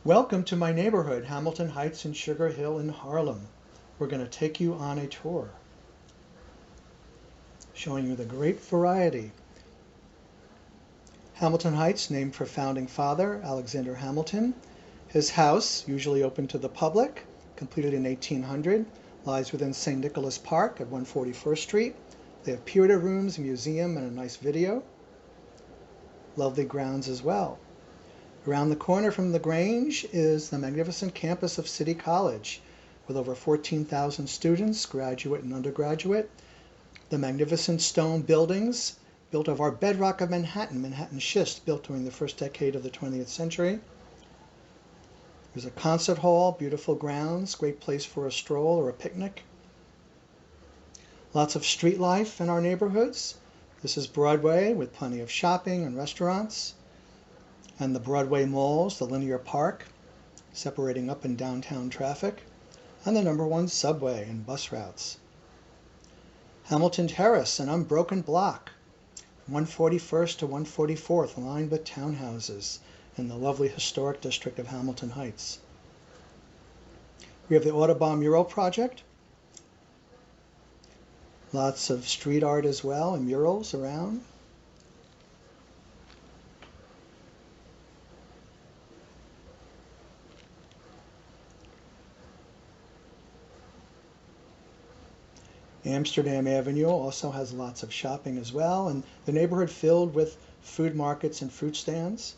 Welcome to my neighborhood, Hamilton Heights and Sugar Hill in Harlem. We're going to take you on a tour, showing you the great variety. Hamilton Heights, named for founding father Alexander Hamilton. His house, usually open to the public, completed in 1800, lies within St. Nicholas Park at 141st Street. They have theater rooms, a museum, and a nice video. Lovely grounds as well. Around the corner from the Grange is the magnificent campus of City College, with over 14,000 students, graduate and undergraduate. The magnificent stone buildings, built of our bedrock of Manhattan schist, built during the first decade of the 20th century. There's a concert hall, beautiful grounds, great place for a stroll or a picnic. Lots of street life in our neighborhoods. This is Broadway with plenty of shopping and restaurants. And the Broadway malls, the linear park, separating up and downtown traffic, and the #1 subway and bus routes. Hamilton Terrace, an unbroken block, 141st to 144th, lined with townhouses in the lovely historic district of Hamilton Heights. We have the Audubon Mural Project. Lots of street art as well and murals around. Amsterdam Avenue also has lots of shopping as well, and the neighborhood filled with food markets and fruit stands.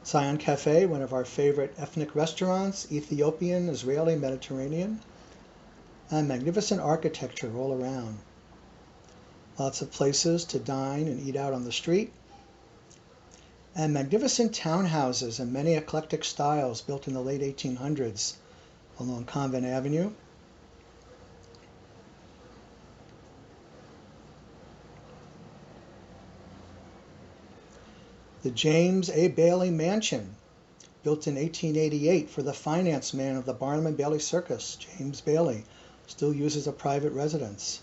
Zion Cafe, one of our favorite ethnic restaurants, Ethiopian, Israeli, Mediterranean, and magnificent architecture all around. Lots of places to dine and eat out on the street. And magnificent townhouses in many eclectic styles built in the late 1800s along Convent Avenue. The James A. Bailey Mansion, built in 1888 for the finance man of the Barnum and Bailey Circus, James Bailey, still uses a private residence.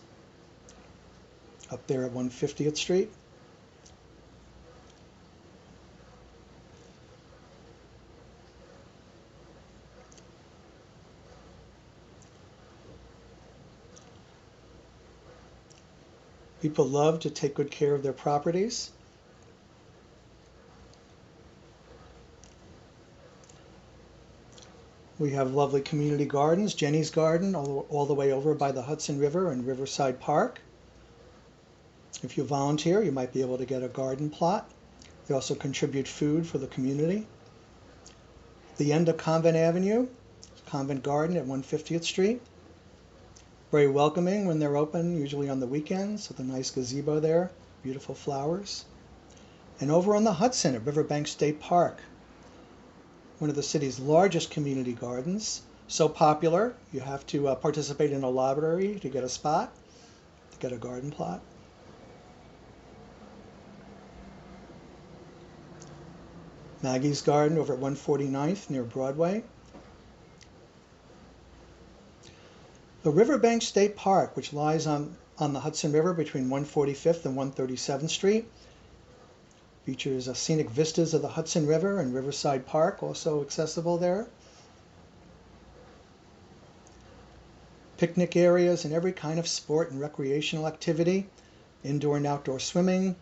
Up there at 150th Street. People love to take good care of their properties. We have lovely community gardens, Jenny's Garden, all the way over by the Hudson River and Riverside Park. If you volunteer, you might be able to get a garden plot. They also contribute food for the community. The end of Convent Avenue, Convent Garden at 150th Street. Very welcoming when they're open, usually on the weekends, with a nice gazebo there, beautiful flowers. And over on the Hudson at Riverbank State Park, one of the city's largest community gardens. So popular, you have to participate in a lottery to get a spot, to get a garden plot. Maggie's Garden over at 149th near Broadway. The Riverbank State Park, which lies on the Hudson River between 145th and 137th Street, features scenic vistas of the Hudson River and Riverside Park, also accessible there. Picnic areas and every kind of sport and recreational activity, indoor and outdoor swimming,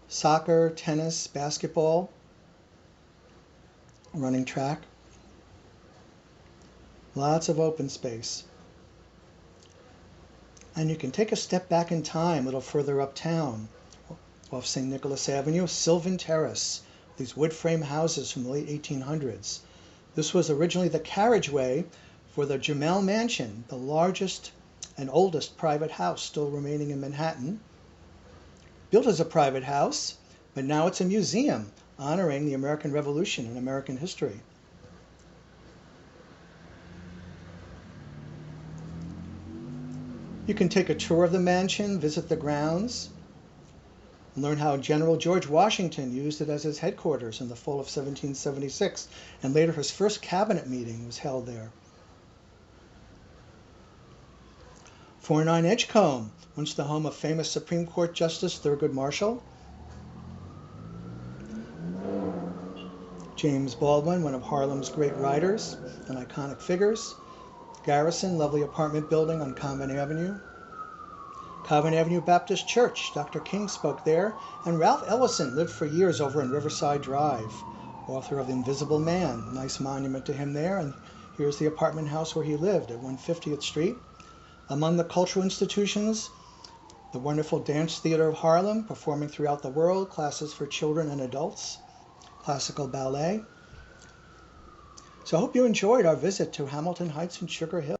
soccer, tennis, basketball, running track. Lots of open space. And you can take a step back in time a little further uptown, off St. Nicholas Avenue, Sylvan Terrace, these wood frame houses from the late 1800s. This was originally the carriageway for the Jamel Mansion, the largest and oldest private house still remaining in Manhattan. Built as a private house, but now it's a museum honoring the American Revolution and American history. You can take a tour of the mansion, visit the grounds, and learn how General George Washington used it as his headquarters in the fall of 1776, and later his first cabinet meeting was held there. 49 Edgecombe, once the home of famous Supreme Court Justice Thurgood Marshall. James Baldwin, one of Harlem's great writers and iconic figures. Garrison, lovely apartment building on Convent Avenue. Convent Avenue Baptist Church, Dr. King spoke there, and Ralph Ellison lived for years over in Riverside Drive, author of The Invisible Man. Nice monument to him there, and here's the apartment house where he lived at 150th Street. Among the cultural institutions, the wonderful Dance Theater of Harlem, performing throughout the world, classes for children and adults, classical ballet. So I hope you enjoyed our visit to Hamilton Heights and Sugar Hill.